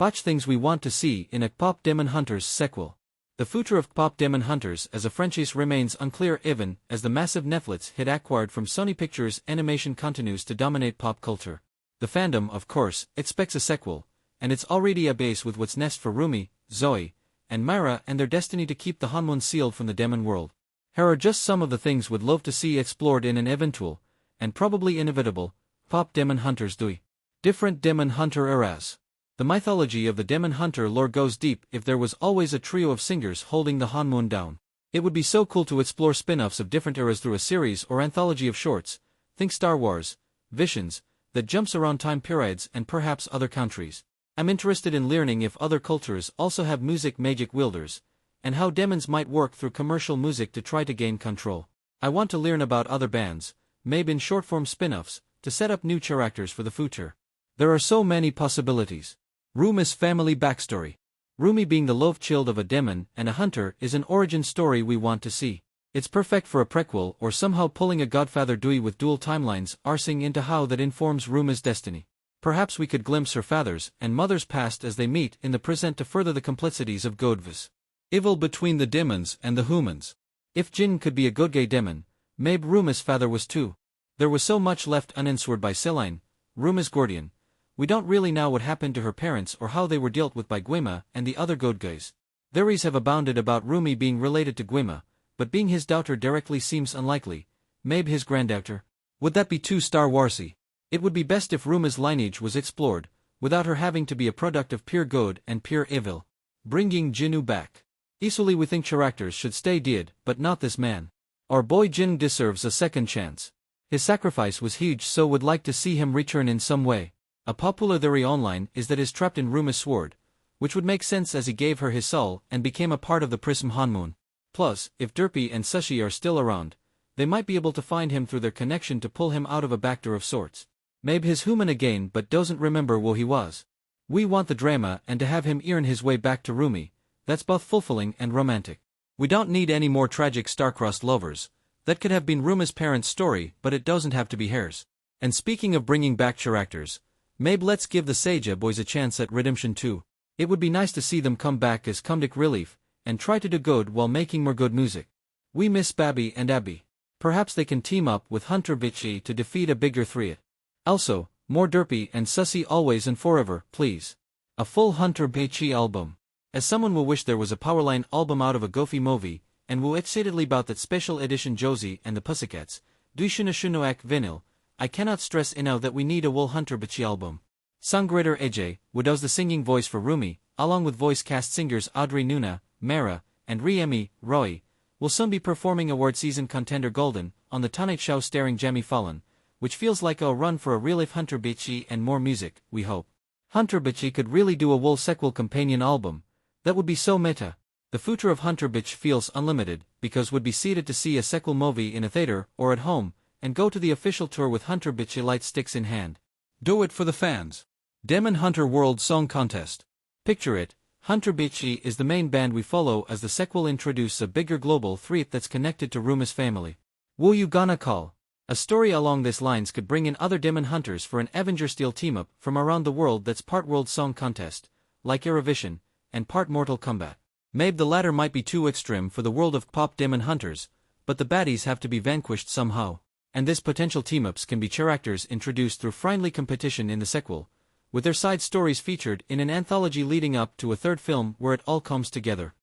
Watch things we want to see in a KPop Demon Hunters sequel. The future of KPop Demon Hunters as a franchise remains unclear even as the massive Netflix hit acquired from Sony Pictures Animation continues to dominate pop culture. The fandom, of course, expects a sequel, and it's already a base with what's next for Rumi, Zoe, and Myra and their destiny to keep the Hanwon sealed from the demon world. Here are just some of the things we'd love to see explored in an eventual, and probably inevitable, KPop Demon Hunters 2. Different Demon Hunter eras. The mythology of the Demon Hunter lore goes deep. If there was always a trio of singers holding the Hanwon down, it would be so cool to explore spin-offs of different eras through a series or anthology of shorts, think Star Wars, Visions, that jumps around time periods and perhaps other countries. I'm interested in learning if other cultures also have music magic wielders, and how demons might work through commercial music to try to gain control. I want to learn about other bands, maybe in short-form spin-offs, to set up new characters for the future. There are so many possibilities. Rumi's family backstory. Rumi being the love child of a demon and a hunter is an origin story we want to see. It's perfect for a prequel or somehow pulling a Godfather Dewey with dual timelines arsing into how that informs Rumi's destiny. Perhaps we could glimpse her father's and mother's past as they meet in the present to further the complexities of Godva's evil between the demons and the humans. If Jin could be a good gay demon, maybe Rumi's father was too. There was so much left unanswered by Celine, Rumi's guardian. We don't really know what happened to her parents or how they were dealt with by Guima and the other good guys. Theories have abounded about Rumi being related to Guima, but being his daughter directly seems unlikely. Maybe his granddaughter? Would that be too Star Warsy? It would be best if Rumi's lineage was explored, without her having to be a product of pure good and pure evil. Bringing Jinu back. Easily we think characters should stay dead, but not this man. Our boy Jin deserves a second chance. His sacrifice was huge, so would like to see him return in some way. A popular theory online is that he's trapped in Rumi's sword, which would make sense as he gave her his soul and became a part of the Prism Hanmoon. Plus, if Derpy and Sushi are still around, they might be able to find him through their connection to pull him out of a backdoor of sorts. Maybe he's human again but doesn't remember who he was. We want the drama and to have him earn his way back to Rumi. That's both fulfilling and romantic. We don't need any more tragic star-crossed lovers. That could have been Rumi's parents' story, but it doesn't have to be hers. And speaking of bringing back characters, maybe let's give the Seija boys a chance at redemption too. It would be nice to see them come back as comedic relief, and try to do good while making more good music. We miss Babby and Abby. Perhaps they can team up with Hunter Bitchy to defeat a bigger threat. Also, more Derpy and Sussy always and forever, please. A full Hunter Bitchy album. As someone will wish there was a Powerline album out of a Goofy movie, and will excitedly about that special edition Josie and the Pussycats, Duishunoshunoak vinyl, I cannot stress enough that we need a Wool Hunter Bitchy album. Songwriter AJ, who does the singing voice for Rumi, along with voice cast singers Audrey Nuna, Mara, and Riemi, Roy, will soon be performing award season contender Golden on the Tonight Show starring Jamie Fallon, which feels like a run for a real life Hunter Bitchy and more music, we hope. Hunter Bitchy could really do a Wool sequel companion album. That would be so meta. The future of Hunter Bitch feels unlimited, because would be seated to see a sequel movie in a theater or at home, and go to the official tour with Hunter Bitchy light sticks in hand. Do it for the fans. Demon Hunter World Song Contest. Picture it, Hunter Bitchy is the main band we follow as the sequel introduces a bigger global threat that's connected to Rumi's family. Who you gonna call? A story along these lines could bring in other Demon Hunters for an Avenger-style team-up from around the world that's part World Song Contest, like Eurovision, and part Mortal Kombat. Maybe the latter might be too extreme for the world of KPop Demon Hunters, but the baddies have to be vanquished somehow. And this potential team-ups can be characters introduced through friendly competition in the sequel, with their side stories featured in an anthology leading up to a third film where it all comes together.